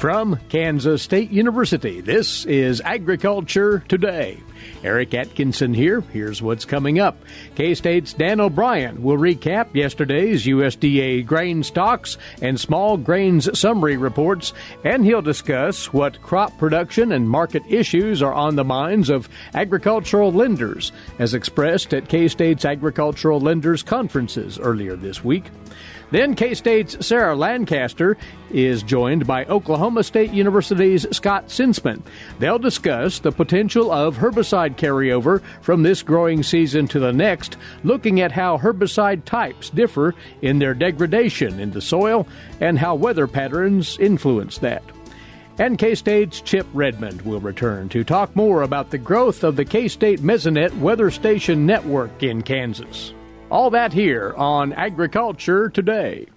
From Kansas State University, this is Agriculture Today. Eric Atkinson here. Here's what's coming up. K-State's Dan O'Brien will recap yesterday's USDA grain stocks and small grains summary reports, and he'll discuss what crop production and market issues are on the minds of agricultural lenders, as expressed at K-State's Agricultural Lenders Conferences earlier this week. Then K-State's Sarah Lancaster is joined by Oklahoma State University's Scott Senseman. They'll discuss the potential of herbicide carryover from this growing season to the next, looking at how herbicide types differ in their degradation in the soil and how weather patterns influence that. And K-State's Chip Redmond will return to talk more about the growth of the K-State Mesonet weather station network in Kansas. All that here on Agriculture Today.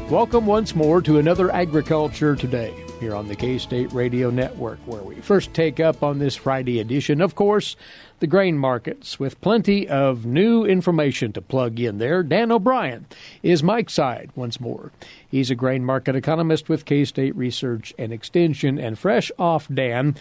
Welcome once more to another Agriculture Today here on the K-State Radio Network, where we first take up on this Friday edition, of course, the grain markets, with plenty of new information to plug in there. Dan O'Brien is Mike's side once more. He's a grain market economist with K-State Research and Extension, and fresh off Dan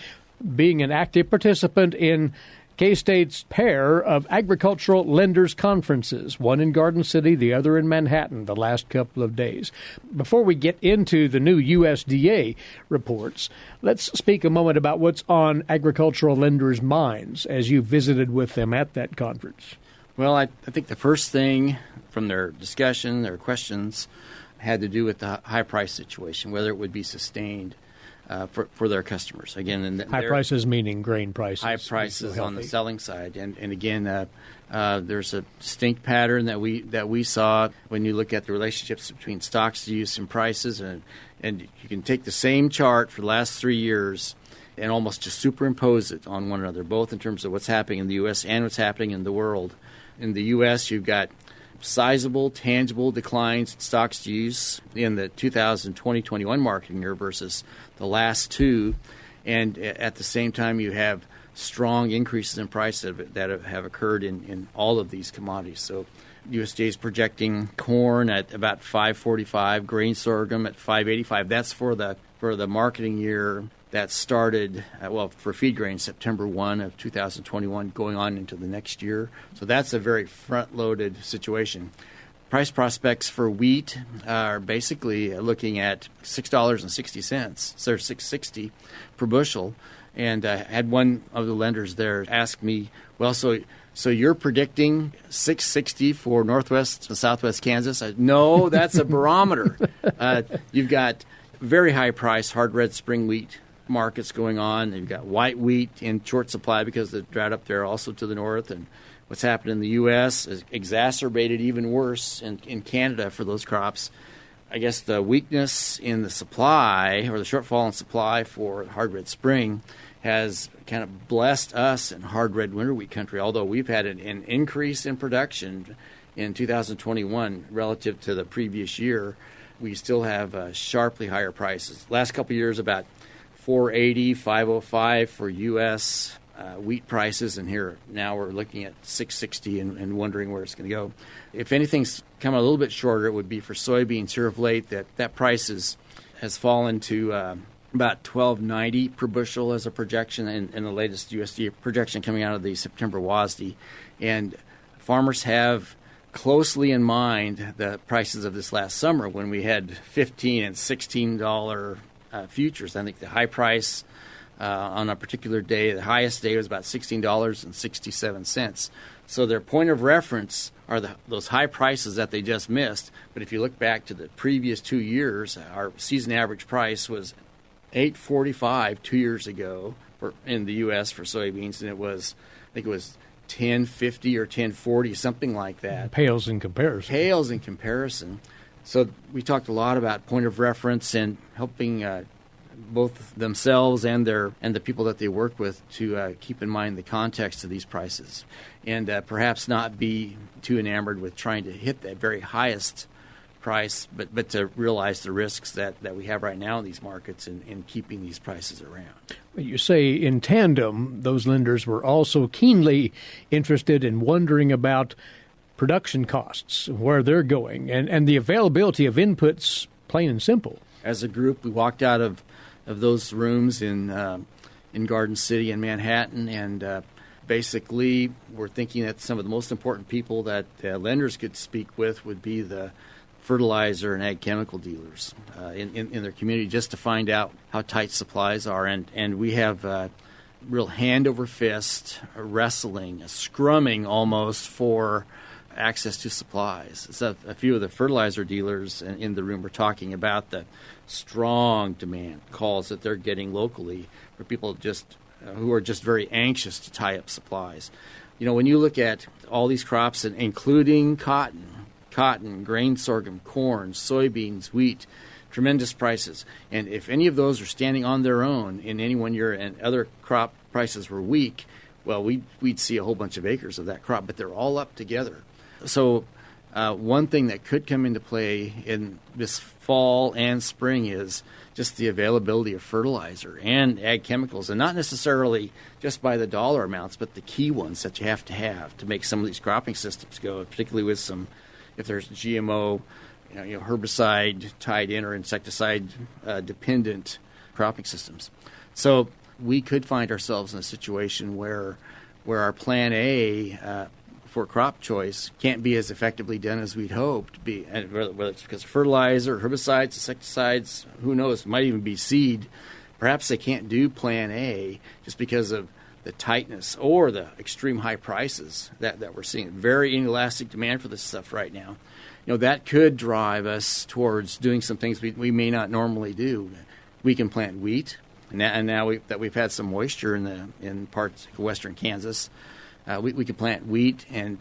being an active participant in K-State's pair of agricultural lenders conferences, one in Garden City, the other in Manhattan, the last couple of days. Before we get into the new USDA reports, let's speak a moment about what's on agricultural lenders' minds as you visited with them at that conference. Well, I think the first thing from their discussion, their questions, had to do with the high price situation, whether it would be sustained for their customers. Again, high prices meaning grain prices. High prices on the selling side, and again, there's a distinct pattern that we saw when you look at the relationships between stocks use and prices, and you can take the same chart for the last 3 years and almost just superimpose it on one another, both in terms of what's happening in the U.S. and what's happening in the world. In the U.S., you've got sizable, tangible declines in stocks to use in the 2020-21 marketing year versus the last two, and at the same time you have strong increases in price that have occurred in all of these commodities. So USDA is projecting corn at about $5.45, grain sorghum at $5.85. That's for the marketing year that started, for feed grain, September 1 of 2021, going on into the next year. So that's a very front-loaded situation. Price prospects for wheat are basically looking at $6.60, so $6.60 per bushel. And I had one of the lenders there ask me, well, so you're predicting $6.60 for northwest and southwest Kansas? No, that's a barometer. You've got very high price hard red spring wheat markets going on. You've got white wheat in short supply because of the drought up there also to the north. And what's happened in the U.S. is exacerbated even worse in Canada for those crops. I guess the weakness in the supply, or the shortfall in supply for hard red spring, has kind of blessed us in hard red winter wheat country, although we've had an increase in production in 2021 relative to the previous year. We still have sharply higher prices. Last couple of years, about $4.80, $5.05 for U.S. Wheat prices, and here now we're looking at $6.60 and wondering where it's going to go. If anything's come a little bit shorter, it would be for soybeans here of late. That price has fallen to about $12.90 per bushel as a projection in the latest USDA projection coming out of the September WASDE. And farmers have closely in mind the prices of this last summer when we had $15 and $16 futures. I think the high price on a particular day, the highest day was about $16.67. So their point of reference are those high prices that they just missed. But if you look back to the previous 2 years, our season average price was $8.45 2 years ago in the U.S. for soybeans, and I think it was $10.50 or $10.40, something like that. Pales in comparison. So we talked a lot about point of reference and helping both themselves and the people that they work with to keep in mind the context of these prices, and perhaps not be too enamored with trying to hit that very highest price, but to realize the risks that we have right now in these markets and keeping these prices around. You say in tandem, those lenders were also keenly interested in wondering about production costs, where they're going, and the availability of inputs, plain and simple. As a group, we walked out of those rooms in Garden City and Manhattan, and basically we're thinking that some of the most important people that lenders could speak with would be the fertilizer and ag chemical dealers in their community, just to find out how tight supplies are. And we have real hand over fist wrestling, scrumming almost for access to supplies. So a few of the fertilizer dealers in the room were talking about the strong demand calls that they're getting locally for people just who are just very anxious to tie up supplies. You know, when you look at all these crops, including cotton, grain sorghum, corn, soybeans, wheat, tremendous prices. And if any of those are standing on their own in any one year and other crop prices were weak, well, we'd see a whole bunch of acres of that crop, but they're all up together. So one thing that could come into play in this fall and spring is just the availability of fertilizer and ag chemicals, and not necessarily just by the dollar amounts, but the key ones that you have to make some of these cropping systems go, particularly with some, if there's GMO, herbicide tied in or insecticide dependent cropping systems. So we could find ourselves in a situation where our plan A for crop choice can't be as effectively done as we'd hoped. And whether it's because of fertilizer, herbicides, insecticides, who knows, it might even be seed. Perhaps they can't do plan A just because of the tightness or the extreme high prices that we're seeing. Very inelastic demand for this stuff right now. That could drive us towards doing some things we may not normally do. We can plant wheat, and now that we've had some moisture in parts of western Kansas, we can plant wheat and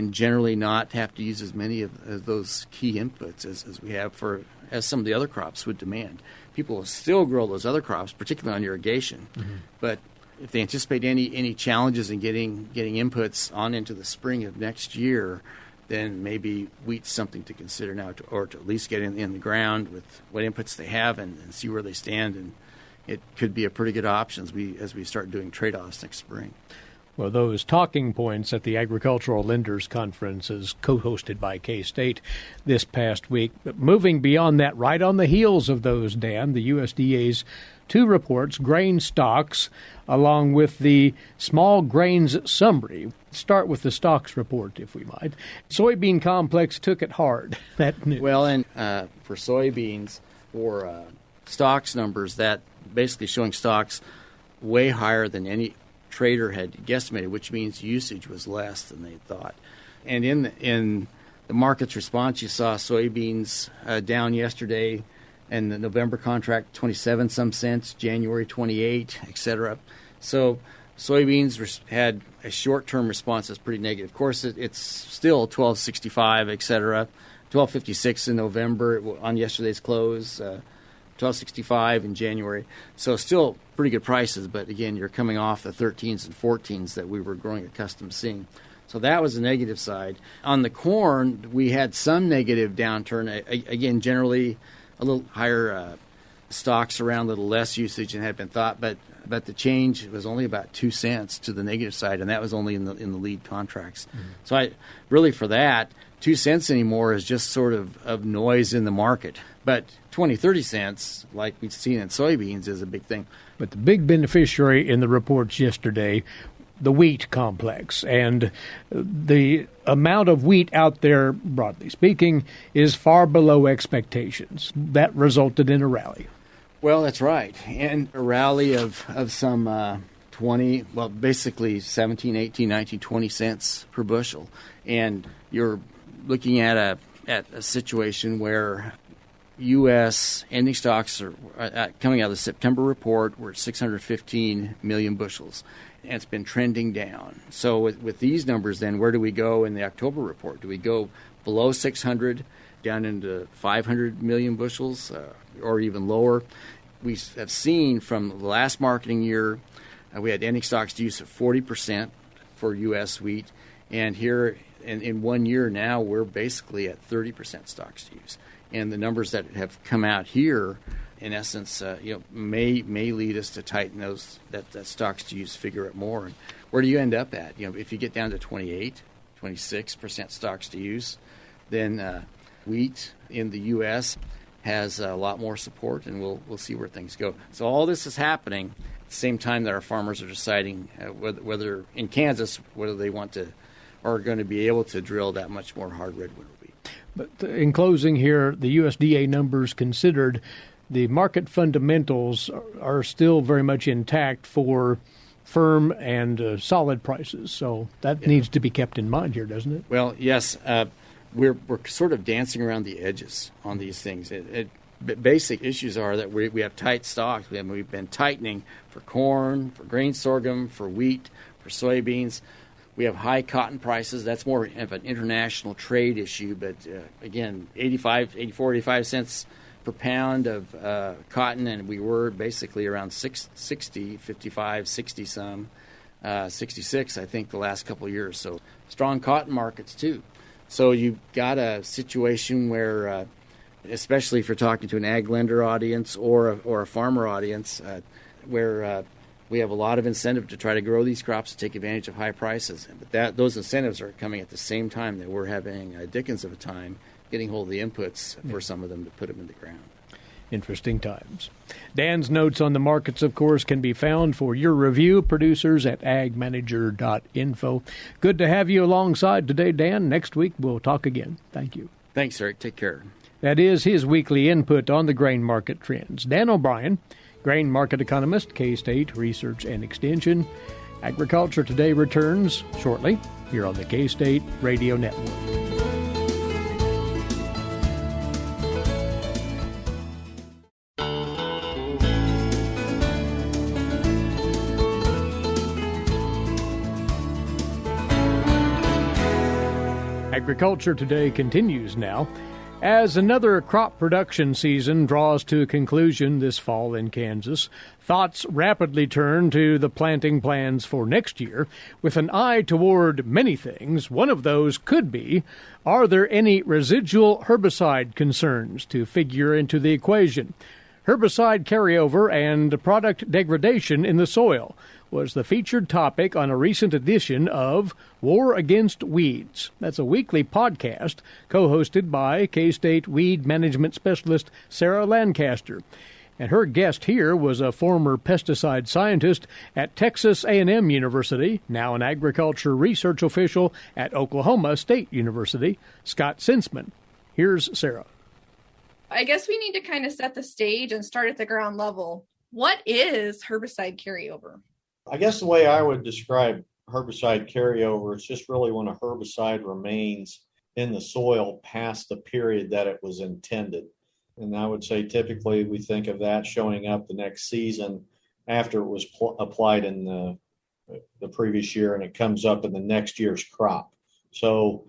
generally not have to use as many of those key inputs as we have as some of the other crops would demand. People will still grow those other crops, particularly on irrigation, but if they anticipate any challenges in getting inputs on into the spring of next year, then maybe wheat's something to consider now, or to at least get in the ground with what inputs they have and see where they stand. And it could be a pretty good option as we start doing trade-offs next spring. Well, those talking points at the Agricultural Lenders Conference is co-hosted by K-State this past week. But moving beyond that, right on the heels of those, Dan, the USDA's two reports, grain stocks, along with the small grains summary. Start with the stocks report, if we might. Soybean complex took it hard, that news. Well, and for soybeans, for stocks numbers, that basically showing stocks way higher than any trader had guesstimated, which means usage was less than they thought. And in the market's response, you saw soybeans down yesterday, and the November contract 27 some cents, January 28, et cetera. So soybeans had a short-term response that's pretty negative. Of course, it's still 12.65, et cetera, 12.56 in November on yesterday's close, 12.65 in January. So still pretty good prices, but again, you're coming off the 13s and 14s that we were growing accustomed to seeing. So that was the negative side. On the corn, we had some negative downturn. Again, generally a little higher stocks around, a little less usage than had been thought, but the change was only about 2 cents to the negative side, and that was only in the lead contracts. So for that, 2 cents anymore is just sort of noise in the market. But 20, 30 cents, like we've seen in soybeans, is a big thing. But the big beneficiary in the reports yesterday, the wheat complex, and the amount of wheat out there, broadly speaking, is far below expectations. That resulted in a rally. Well, that's right. And a rally of some 20, well, basically 17, 18, 19, 20 cents per bushel. And you're looking at a situation where U.S. ending stocks are coming out of the September report. We're at 615 million bushels, and it's been trending down. So with these numbers, then, where do we go in the October report? Do we go below 600, down into 500 million bushels, or even lower? We have seen from the last marketing year, we had ending stocks to use of 40% for U.S. wheat, and here in 1 year now, we're basically at 30% stocks to use. And the numbers that have come out here, in essence, may lead us to tighten that stocks to use figure out more. And where do you end up at? If you get down to 26% stocks to use, then wheat in the U.S. has a lot more support, and we'll see where things go. So all this is happening at the same time that our farmers are deciding whether in Kansas whether they want to or are going to be able to drill that much more hard redwood wheat. But in closing here, the USDA numbers considered, the market fundamentals are still very much intact for firm and solid prices. So that needs to be kept in mind here, doesn't it? Well, yes. We're sort of dancing around the edges on these things. Basic issues are that we have tight stocks. We've been tightening for corn, for grain sorghum, for wheat, for soybeans. We have high cotton prices. That's more of an international trade issue. But again, 84, 85 cents per pound of cotton, and we were basically around 60, 55, 60 some, 66, I think, the last couple of years. So strong cotton markets, too. So you've got a situation where, especially if you're talking to an ag lender audience or a farmer audience, where we have a lot of incentive to try to grow these crops to take advantage of high prices. But those incentives are coming at the same time that we're having a dickens of a time getting hold of the inputs for some of them to put them in the ground. Interesting times. Dan's notes on the markets, of course, can be found for your review, producers at agmanager.info. Good to have you alongside today, Dan. Next week, we'll talk again. Thank you. Thanks, Eric. Take care. That is his weekly input on the grain market trends. Dan O'Brien, grain market economist, K-State Research and Extension. Agriculture Today returns shortly here on the K-State Radio Network. Agriculture Today continues now. As another crop production season draws to a conclusion this fall in Kansas, thoughts rapidly turn to the planting plans for next year. With an eye toward many things, one of those could be, are there any residual herbicide concerns to figure into the equation? Herbicide carryover and product degradation in the soil was the featured topic on a recent edition of War Against Weeds. That's a weekly podcast co-hosted by K-State weed management specialist Sarah Lancaster. And her guest here was a former pesticide scientist at Texas A&M University, now an agriculture research official at Oklahoma State University, Scott Senseman. Here's Sarah. I guess we need to kind of set the stage and start at the ground level. What is herbicide carryover? I guess the way I would describe herbicide carryover is just really when a herbicide remains in the soil past the period that it was intended. And I would say typically we think of that showing up the next season after it was applied in the previous year, and it comes up in the next year's crop. So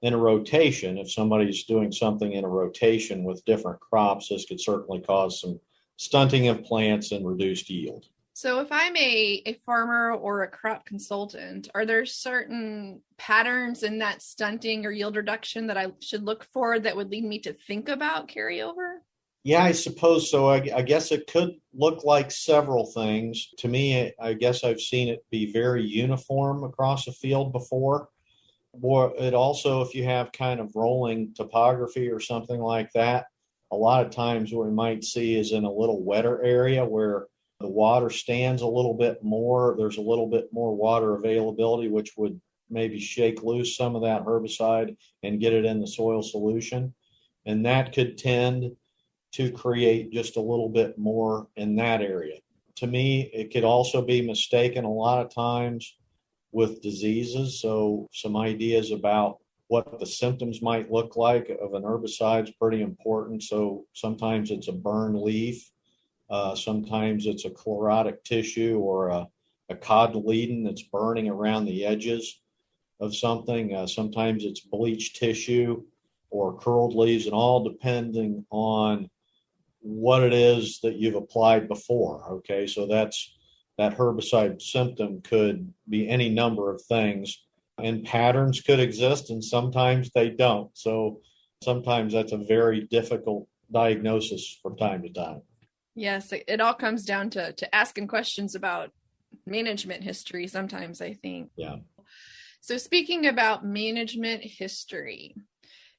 in a rotation, if somebody's doing something in a rotation with different crops, this could certainly cause some stunting of plants and reduced yield. So if I'm a farmer or a crop consultant, are there certain patterns in that stunting or yield reduction that I should look for that would lead me to think about carryover? Yeah, I suppose so. I guess it could look like several things. To me, I guess I've seen it be very uniform across a field before. Or it also, if you have kind of rolling topography or something like that, a lot of times what we might see is in a little wetter area where the water stands a little bit more. There's a little bit more water availability, which would maybe shake loose some of that herbicide and get it in the soil solution. And that could tend to create just a little bit more in that area. To me, it could also be mistaken a lot of times with diseases. So some ideas about what the symptoms might look like of an herbicide is pretty important. So sometimes it's a burned leaf. Sometimes it's a chlorotic tissue or a cotyledon that's burning around the edges of something. Sometimes it's bleached tissue or curled leaves, and all depending on what it is that you've applied before. Okay, so that herbicide symptom could be any number of things. And patterns could exist and sometimes they don't. So sometimes that's a very difficult diagnosis from time to time. Yes, it all comes down to asking questions about management history sometimes, I think. Yeah. So speaking about management history,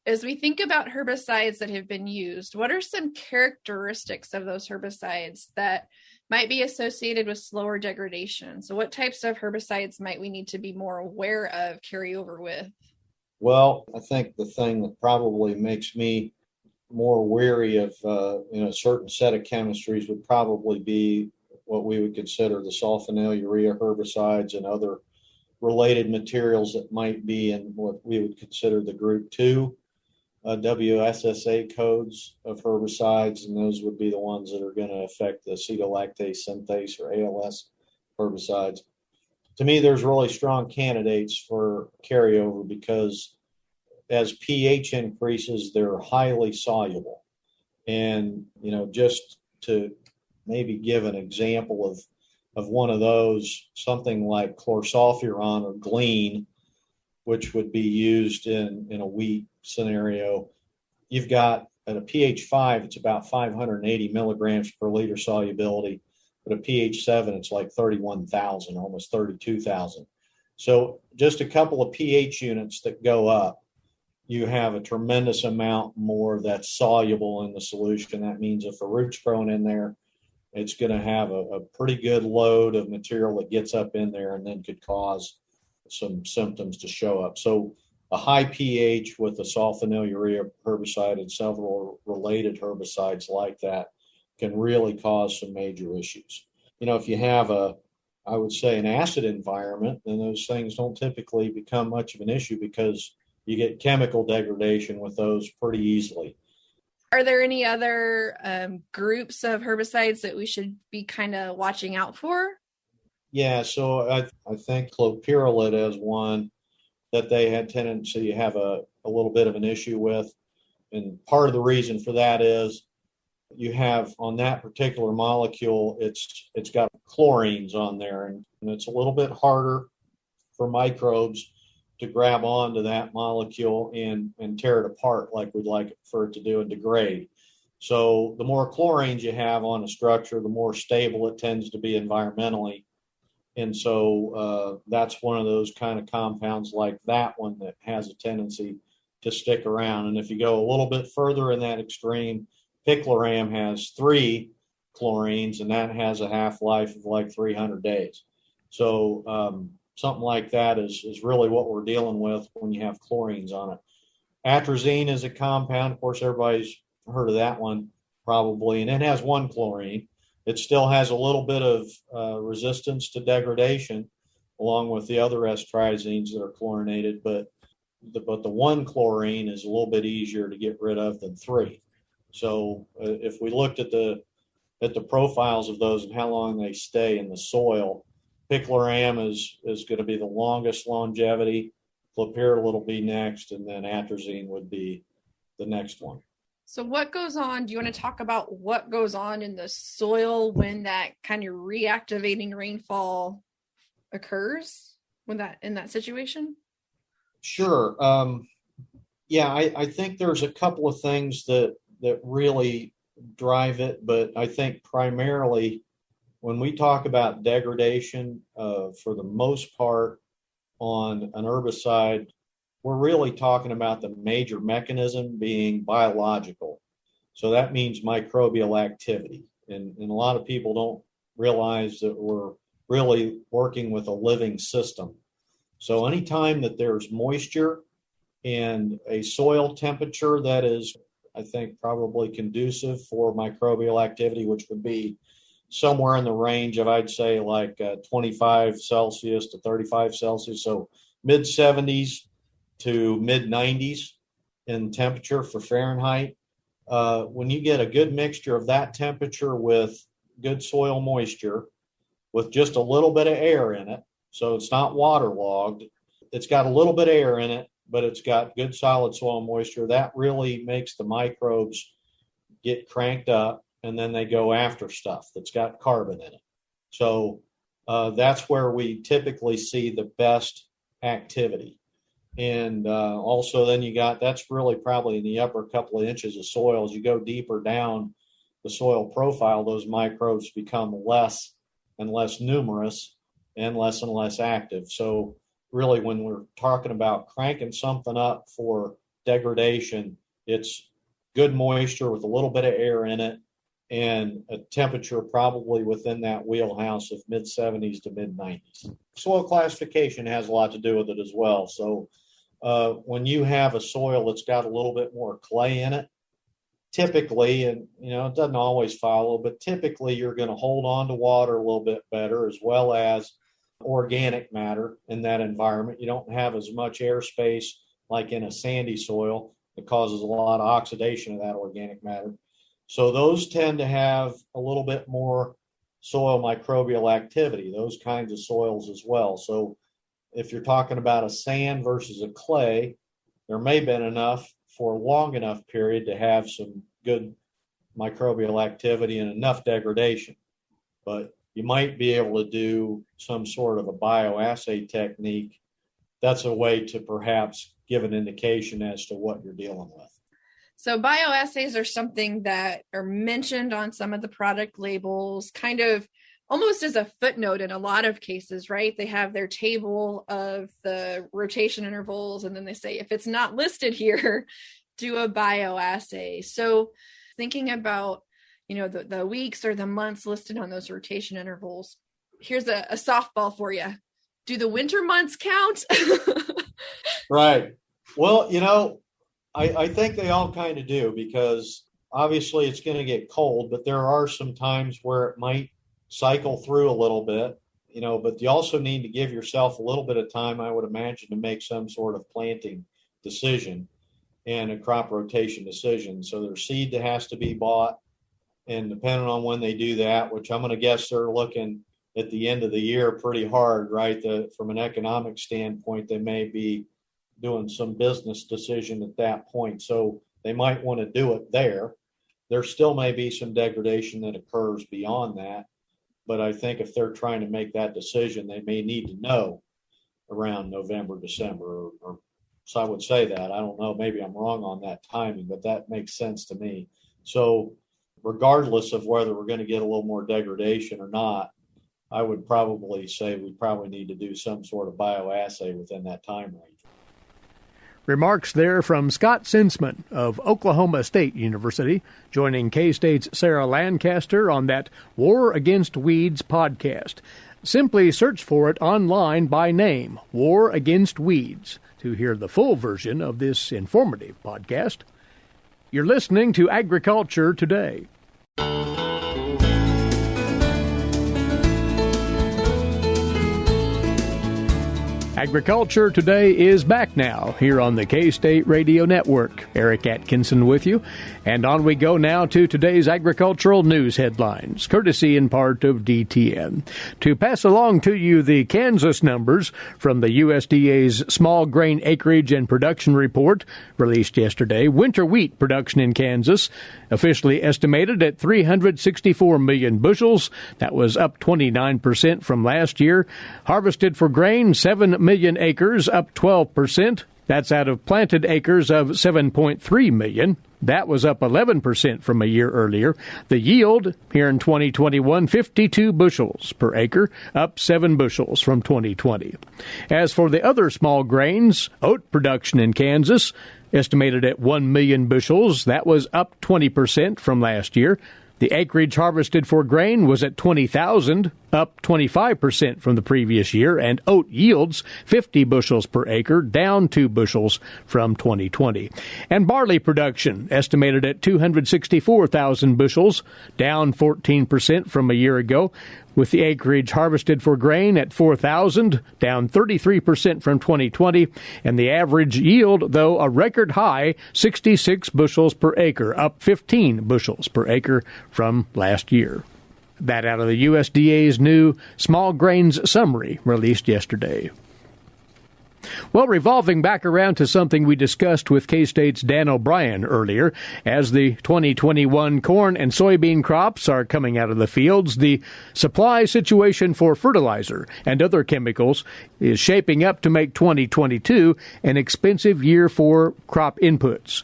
as we think about herbicides that have been used, what are some characteristics of those herbicides that might be associated with slower degradation? So what types of herbicides might we need to be more aware of carryover with? Well, I think the thing that probably makes me more wary of a certain set of chemistries would probably be what we would consider the sulfonylurea herbicides and other related materials that might be in what we would consider the group 2 WSSA codes of herbicides, and those would be the ones that are going to affect the acetolactase synthase or ALS herbicides. To me, there's really strong candidates for carryover because as pH increases, they're highly soluble. And, just to maybe give an example of one of those, something like chlorsulfuron or glean, which would be used in a wheat scenario, you've got at a pH 5, it's about 580 milligrams per liter solubility. But a pH 7, it's like 31,000, almost 32,000. So just a couple of pH units that go up, you have a tremendous amount more that's soluble in the solution. That means if a root's grown in there, it's going to have a pretty good load of material that gets up in there and then could cause some symptoms to show up. So a high pH with a sulfonylurea herbicide and several related herbicides like that can really cause some major issues. If you have I would say an acid environment, then those things don't typically become much of an issue because you get chemical degradation with those pretty easily. Are there any other groups of herbicides that we should be kind of watching out for? Yeah, so I think clopyralid is one that they had tendency to have a little bit of an issue with. And part of the reason for that is you have on that particular molecule, it's got chlorines on there, and it's a little bit harder for microbes to grab onto that molecule and tear it apart like we'd like for it to do and degrade. So the more chlorines you have on a structure, the more stable it tends to be environmentally. And so that's one of those kind of compounds like that one that has a tendency to stick around. And if you go a little bit further in that extreme, picloram has 3 chlorines, and that has a half-life of like 300 days. So something like that is really what we're dealing with when you have chlorines on it. Atrazine is a compound. Of course, everybody's heard of that one probably, and it has 1 chlorine. It still has a little bit of resistance to degradation along with the other S-triazines that are chlorinated, but the 1 chlorine is a little bit easier to get rid of than 3. So if we looked at the profiles of those and how long they stay in the soil, picloram is going to be the longest longevity, clopyralid will be next, and then atrazine would be the next one. So what goes on? Do you want to talk about what goes on in the soil when that kind of reactivating rainfall occurs in that situation? Sure. I think there's a couple of things that really drive it, but I think primarily when we talk about degradation, for the most part on an herbicide, we're really talking about the major mechanism being biological. So that means microbial activity. And a lot of people don't realize that we're really working with a living system. So anytime that there's moisture and a soil temperature that is, I think, probably conducive for microbial activity, which would be somewhere in the range of, I'd say, like 25 Celsius to 35 Celsius. So mid 70s to mid 90s in temperature for Fahrenheit. When you get a good mixture of that temperature with good soil moisture, with just a little bit of air in it, so it's not waterlogged, it's got a little bit of air in it, but it's got good solid soil moisture, that really makes the microbes get cranked up, and then they go after stuff that's got carbon in it. So that's where we typically see the best activity. And also then that's really probably in the upper couple of inches of soil. As you go deeper down the soil profile, those microbes become less and less numerous and less active. So really, when we're talking about cranking something up for degradation, it's good moisture with a little bit of air in it and a temperature probably within that wheelhouse of mid 70s to mid 90s. Soil classification has a lot to do with it as well. So when you have a soil that's got a little bit more clay in it, typically, and it doesn't always follow, but typically you're going to hold on to water a little bit better, as well as organic matter in that environment. You don't have as much airspace like in a sandy soil that causes a lot of oxidation of that organic matter. So those tend to have a little bit more soil microbial activity, those kinds of soils as well. So if you're talking about a sand versus a clay, there may have been enough for a long enough period to have some good microbial activity and enough degradation. But you might be able to do some sort of a bioassay technique. That's a way to perhaps give an indication as to what you're dealing with. So bioassays are something that are mentioned on some of the product labels, kind of almost as a footnote in a lot of cases, right? They have their table of the rotation intervals, and then they say, if it's not listed here, do a bioassay. So thinking about, the weeks or the months listed on those rotation intervals, here's a softball for you. Do the winter months count? Right. Well, I think they all kind of do, because obviously it's going to get cold, but there are some times where it might cycle through a little bit, but you also need to give yourself a little bit of time, I would imagine, to make some sort of planting decision and a crop rotation decision. So there's seed that has to be bought, and depending on when they do that, which I'm going to guess they're looking at the end of the year pretty hard, right? From an economic standpoint, they may be doing some business decision at that point. So they might want to do it there. There still may be some degradation that occurs beyond that. But I think if they're trying to make that decision, they may need to know around November, December, or so I would say that. I don't know. Maybe I'm wrong on that timing, but that makes sense to me. So regardless of whether we're going to get a little more degradation or not, I would probably say we probably need to do some sort of bioassay within that time range. Remarks there from Scott Senseman of Oklahoma State University, joining K-State's Sarah Lancaster on that War Against Weeds podcast. Simply search for it online by name, War Against Weeds, to hear the full version of this informative podcast. You're listening to Agriculture Today. Agriculture Today is back now here on the K-State Radio Network. Eric Atkinson with you. And on we go now to today's agricultural news headlines, courtesy in part of DTN. To pass along to you the Kansas numbers from the USDA's Small Grain Acreage and Production Report released yesterday. Winter wheat production in Kansas officially estimated at 364 million bushels. That was up 29% from last year. Harvested for grain, 7 million acres, up 12%. That's out of planted acres of 7.3 million. That was up 11% from a year earlier. The yield here in 2021, 52 bushels per acre, up 7 bushels from 2020. As for the other small grains, oat production in Kansas, estimated at 1 million bushels. That was up 20% from last year. The acreage harvested for grain was at 20,000, up 25% from the previous year, and oat yields 50 bushels per acre, down 2 bushels from 2020. And barley production estimated at 264,000 bushels, down 14% from a year ago, with the acreage harvested for grain at 4,000, down 33% from 2020, and the average yield, though a record high, 66 bushels per acre, up 15 bushels per acre from last year. That out of the USDA's new Small Grains Summary released yesterday. Well, revolving back around to something we discussed with K-State's Dan O'Brien earlier, as the 2021 corn and soybean crops are coming out of the fields, the supply situation for fertilizer and other chemicals is shaping up to make 2022 an expensive year for crop inputs.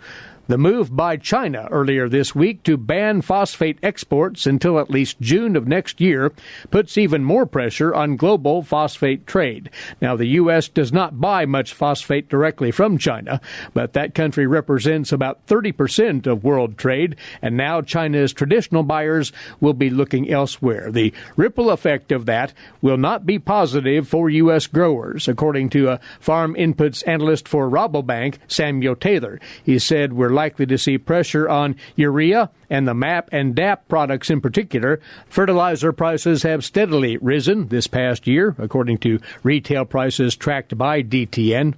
The move by China earlier this week to ban phosphate exports until at least June of next year puts even more pressure on global phosphate trade. Now, the U.S. does not buy much phosphate directly from China, but that country represents about 30% of world trade, and now China's traditional buyers will be looking elsewhere. The ripple effect of that will not be positive for U.S. growers, according to a farm inputs analyst for Rabobank, Samuel Taylor. He said, "We're likely to see pressure on urea and the MAP and DAP products in particular. Fertilizer prices have steadily risen this past year, according to retail prices tracked by DTN.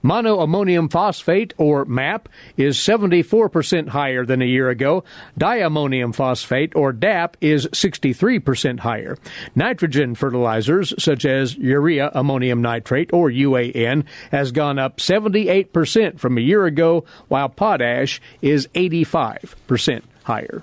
Monoammonium phosphate, or MAP, is 74% higher than a year ago. Diammonium phosphate, or DAP, is 63% higher. Nitrogen fertilizers, such as urea ammonium nitrate, or UAN, has gone up 78% from a year ago, while potash is 85% higher."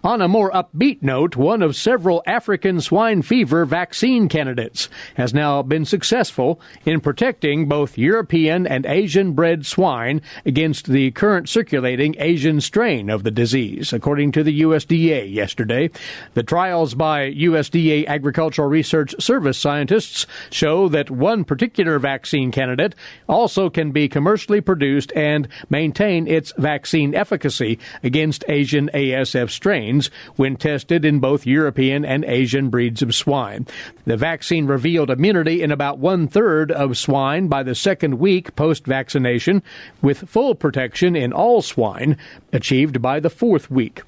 On a more upbeat note, one of several African swine fever vaccine candidates has now been successful in protecting both European and Asian-bred swine against the current circulating Asian strain of the disease, according to the USDA yesterday. The trials by USDA Agricultural Research Service scientists show that one particular vaccine candidate also can be commercially produced and maintain its vaccine efficacy against Asian ASF strains when tested in both European and Asian breeds of swine. The vaccine revealed immunity in about one-third of swine by the second week post-vaccination, with full protection in all swine achieved by the fourth week.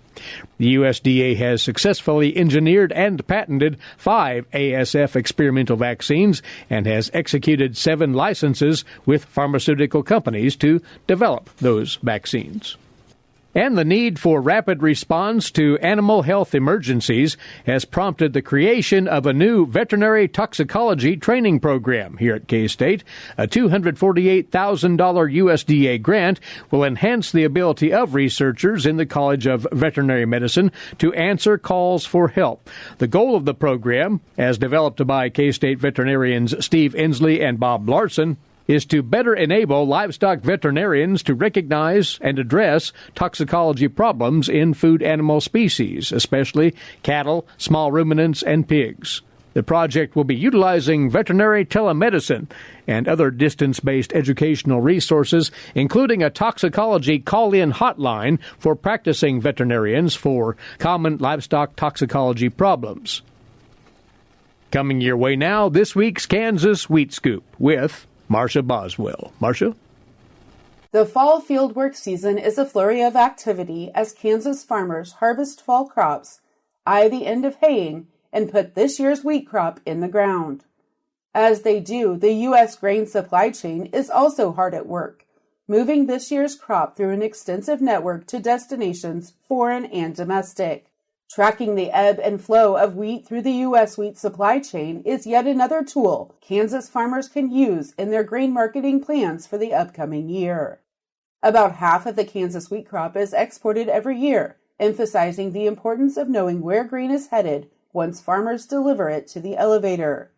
The USDA has successfully engineered and patented 5 ASF experimental vaccines and has executed 7 licenses with pharmaceutical companies to develop those vaccines. And the need for rapid response to animal health emergencies has prompted the creation of a new veterinary toxicology training program here at K-State. A $248,000 USDA grant will enhance the ability of researchers in the College of Veterinary Medicine to answer calls for help. The goal of the program, as developed by K-State veterinarians Steve Inslee and Bob Larson, is to better enable livestock veterinarians to recognize and address toxicology problems in food animal species, especially cattle, small ruminants, and pigs. The project will be utilizing veterinary telemedicine and other distance-based educational resources, including a toxicology call-in hotline for practicing veterinarians for common livestock toxicology problems. Coming your way now, this week's Kansas Wheat Scoop with Marcia Boswell. Marcia? The fall fieldwork season is a flurry of activity as Kansas farmers harvest fall crops, eye the end of haying, and put this year's wheat crop in the ground. As they do, the U.S. grain supply chain is also hard at work, moving this year's crop through an extensive network to destinations foreign and domestic. Tracking the ebb and flow of wheat through the U.S. wheat supply chain is yet another tool Kansas farmers can use in their grain marketing plans for the upcoming year. About half of the Kansas wheat crop is exported every year, emphasizing the importance of knowing where grain is headed once farmers deliver it to the elevator.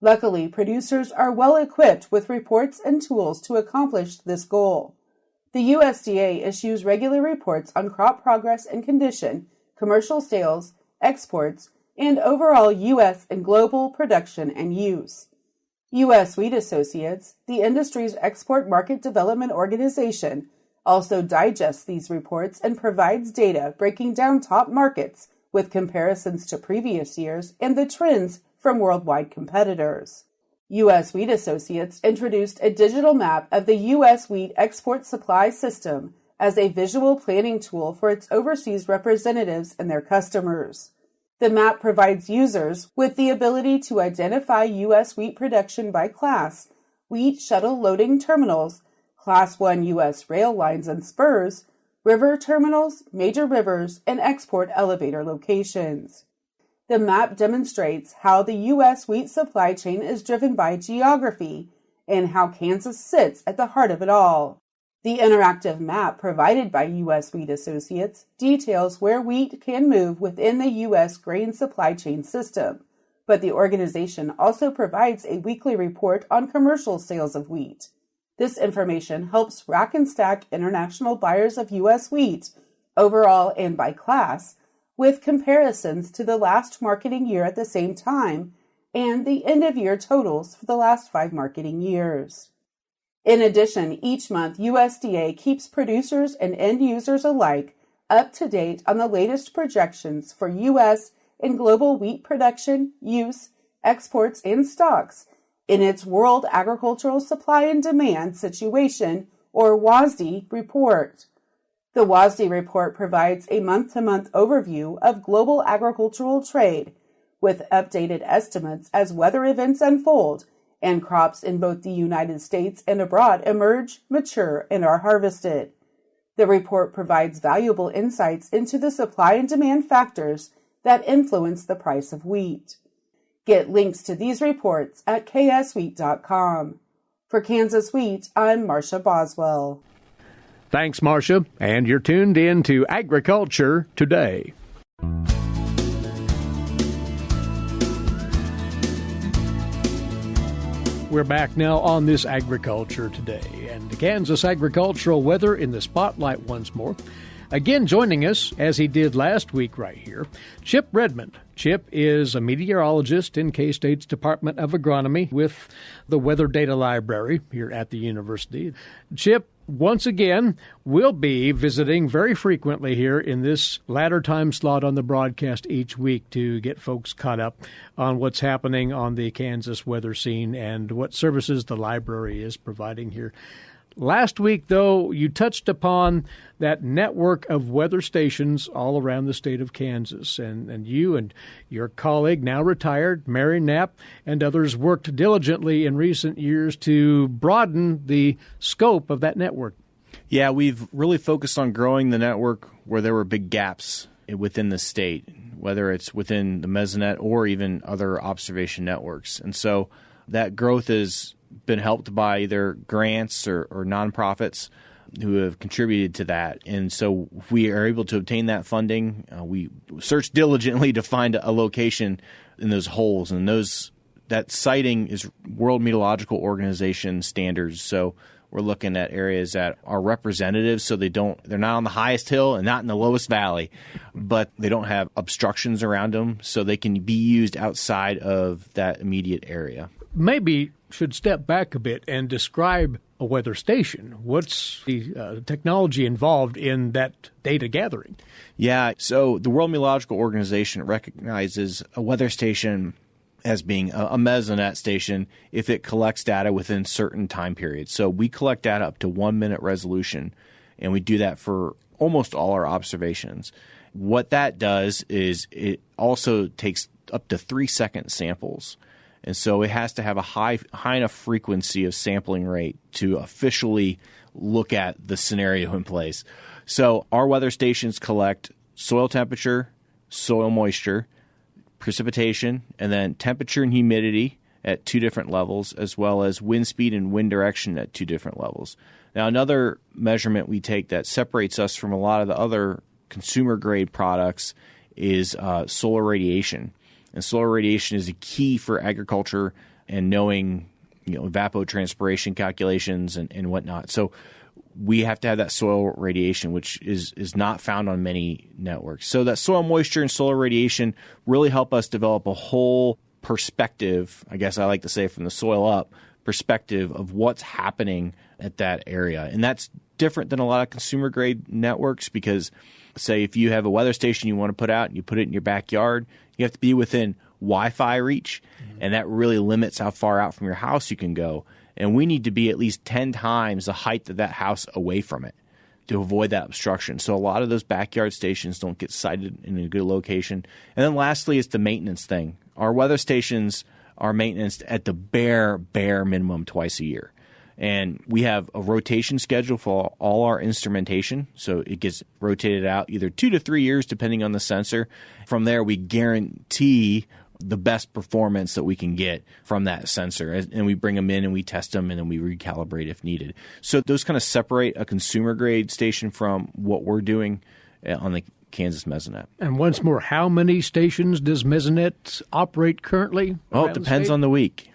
Luckily, producers are well equipped with reports and tools to accomplish this goal. The USDA issues regular reports on crop progress and condition, commercial sales, exports, and overall U.S. and global production and use. U.S. Wheat Associates, the industry's export market development organization, also digests these reports and provides data breaking down top markets with comparisons to previous years and the trends from worldwide competitors. U.S. Wheat Associates introduced a digital map of the U.S. wheat export supply system as a visual planning tool for its overseas representatives and their customers. The map provides users with the ability to identify U.S. wheat production by class, wheat shuttle loading terminals, Class 1 U.S. rail lines and spurs, river terminals, major rivers, and export elevator locations. The map demonstrates how the U.S. wheat supply chain is driven by geography and how Kansas sits at the heart of it all. The interactive map provided by U.S. Wheat Associates details where wheat can move within the U.S. grain supply chain system, but the organization also provides a weekly report on commercial sales of wheat. This information helps rack and stack international buyers of U.S. wheat, overall and by class, with comparisons to the last marketing year at the same time and the end-of-year totals for the last 5 marketing years. In addition, each month, USDA keeps producers and end users alike up to date on the latest projections for U.S. and global wheat production, use, exports, and stocks in its World Agricultural Supply and Demand Situation, or WASDE, report. The WASDE report provides a month-to-month overview of global agricultural trade, with updated estimates as weather events unfold and crops in both the United States and abroad emerge, mature, and are harvested. The report provides valuable insights into the supply and demand factors that influence the price of wheat. Get links to these reports at kswheat.com. For Kansas Wheat, I'm Marcia Boswell. Thanks, Marcia, and you're tuned in to Agriculture Today. We're back now on this Agriculture Today, and the Kansas agricultural weather in the spotlight once more. Again, joining us, as he did last week right here, Chip Redmond. Chip is a meteorologist in K-State's Department of Agronomy with the Weather Data Library here at the university. Chip, once again, will be visiting very frequently here in this latter time slot on the broadcast each week to get folks caught up on what's happening on the Kansas weather scene and what services the library is providing here. Last week, though, you touched upon that network of weather stations all around the state of Kansas, and you and your colleague, now retired, Mary Knapp, and others worked diligently in recent years to broaden the scope of that network. Yeah, we've really focused on growing the network where there were big gaps within the state, whether it's within the Mesonet or even other observation networks. And so that growth has been helped by either grants or nonprofits who have contributed to that. And so we are able to obtain that funding. We search diligently to find a location in those holes, and that siting is World Meteorological Organization standards. So we're looking at areas that are representative, so they're not on the highest hill and not in the lowest valley, but they don't have obstructions around them, so they can be used outside of that immediate area. Maybe should step back a bit and describe a weather station. What's the technology involved in that data gathering? Yeah, so the World Meteorological Organization recognizes a weather station as being a Mesonet station if it collects data within certain time periods. So we collect data up to 1 minute resolution, and we do that for almost all our observations. What that does is it also takes up to 3-second samples. And so it has to have a high enough frequency of sampling rate to officially look at the scenario in place. So our weather stations collect soil temperature, soil moisture, precipitation, and then temperature and humidity at 2 different levels, as well as wind speed and wind direction at 2 different levels. Now, another measurement we take that separates us from a lot of the other consumer-grade products is solar radiation. And solar radiation is a key for agriculture and knowing, evapotranspiration calculations and whatnot. So we have to have that soil radiation, which is not found on many networks. So that soil moisture and solar radiation really help us develop a whole perspective, I guess I like to say from the soil up, perspective of what's happening at that area. And that's different than a lot of consumer-grade networks because, say, if you have a weather station you want to put out and you put it in your backyard, you have to be within Wi-Fi reach, and that really limits how far out from your house you can go. And we need to be at least 10 times the height of that house away from it to avoid that obstruction. So a lot of those backyard stations don't get sited in a good location. And then lastly is the maintenance thing. Our weather stations are maintained at the bare minimum twice a year. And we have a rotation schedule for all our instrumentation. So it gets rotated out either 2 to 3 years, depending on the sensor. From there, we guarantee the best performance that we can get from that sensor. And we bring them in and we test them and then we recalibrate if needed. So those kind of separate a consumer grade station from what we're doing on the Kansas Mesonet. And once more, how many stations does Mesonet operate currently? Well, it depends on the week.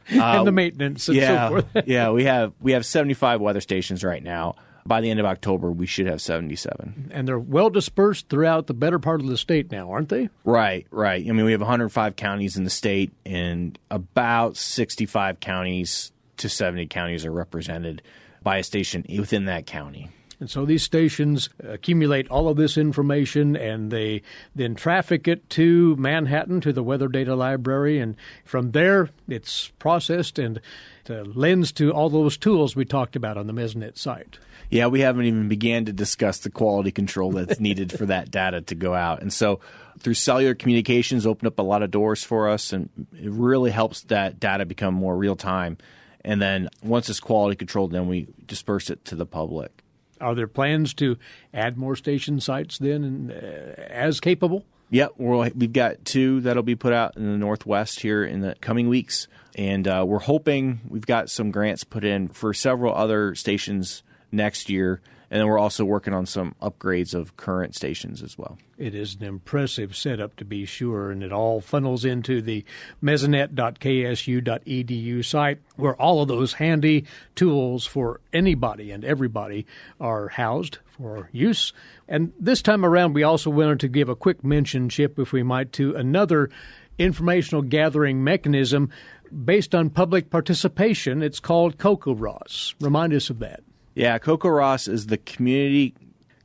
And the maintenance and so forth. Yeah, we have 75 weather stations right now. By the end of October, we should have 77. And they're well dispersed throughout the better part of the state now, aren't they? Right. I mean, we have 105 counties in the state, and about 65 counties to 70 counties are represented by a station within that county. And so these stations accumulate all of this information, and they then traffic it to Manhattan, to the Weather Data Library, and from there it's processed and lends to all those tools we talked about on the Mesonet site. Yeah, we haven't even began to discuss the quality control that's needed for that data to go out. And so through cellular communications, opened up a lot of doors for us, and it really helps that data become more real time. And then once it's quality controlled, then we disperse it to the public. Are there plans to add more station sites then as capable? Yep, we've got 2 that'll be put out in the Northwest here in the coming weeks. And we're hoping we've got some grants put in for several other stations next year. And then we're also working on some upgrades of current stations as well. It is an impressive setup, to be sure, and it all funnels into the mesonet.ksu.edu site, where all of those handy tools for anybody and everybody are housed for use. And this time around, we also wanted to give a quick mention, Chip, if we might, to another informational gathering mechanism based on public participation. It's called COCORAHS. Remind us of that. Yeah, COCORAHS is the Community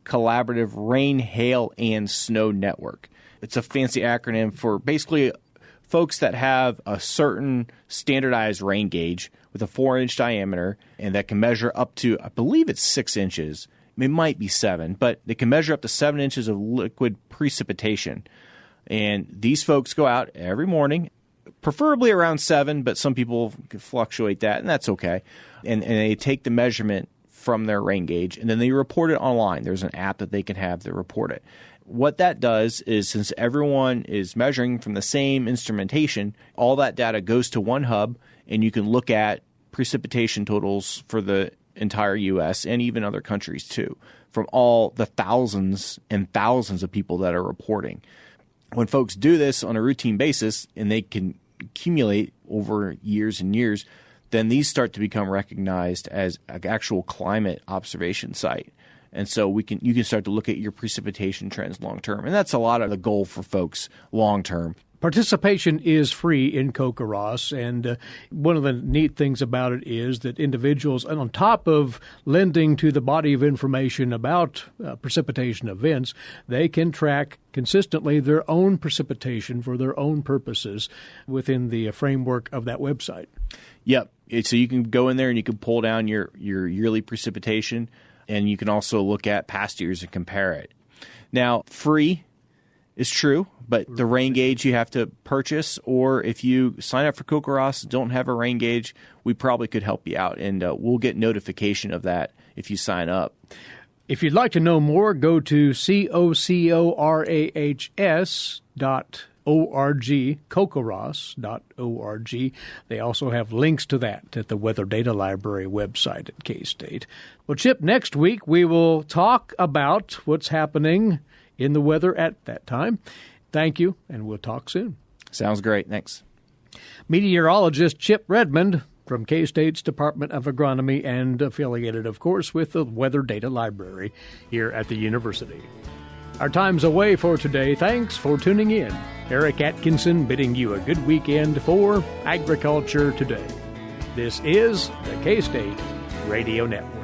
Collaborative Rain, Hail, and Snow Network. It's a fancy acronym for basically folks that have a certain standardized rain gauge with a 4-inch diameter and that can measure up to, I believe it's 6 inches. It might be 7, but they can measure up to 7 inches of liquid precipitation. And these folks go out every morning, preferably around 7, but some people can fluctuate that, and that's okay. And they take the measurement from their rain gauge, and then they report it online. There's an app that they can have to report it. What that does is, since everyone is measuring from the same instrumentation, all that data goes to one hub, and you can look at precipitation totals for the entire U.S. and even other countries too, from all the thousands and thousands of people that are reporting. When folks do this on a routine basis, and they can accumulate over years and years, then these start to become recognized as an actual climate observation site. And so you can start to look at your precipitation trends long term. And that's a lot of the goal for folks long term. Participation is free in COCORAHS, and one of the neat things about it is that individuals, and on top of lending to the body of information about precipitation events, they can track consistently their own precipitation for their own purposes within the framework of that website. Yep. So you can go in there and you can pull down your yearly precipitation, and you can also look at past years and compare it. Now, free is true, but the rain gauge you have to purchase, or if you sign up for COCORAHS, don't have a rain gauge, we probably could help you out, and we'll get notification of that if you sign up. If you'd like to know more, go to COCORAHS.org, COCORAHS.org. They also have links to that at the Weather Data Library website at K-State. Well, Chip, next week we will talk about what's happening in the weather at that time. Thank you, and we'll talk soon. Sounds great. Thanks. Meteorologist Chip Redmond from K-State's Department of Agronomy, and affiliated, of course, with the Weather Data Library here at the university. Our time's away for today. Thanks for tuning in. Eric Atkinson bidding you a good weekend for Agriculture Today. This is the K-State Radio Network.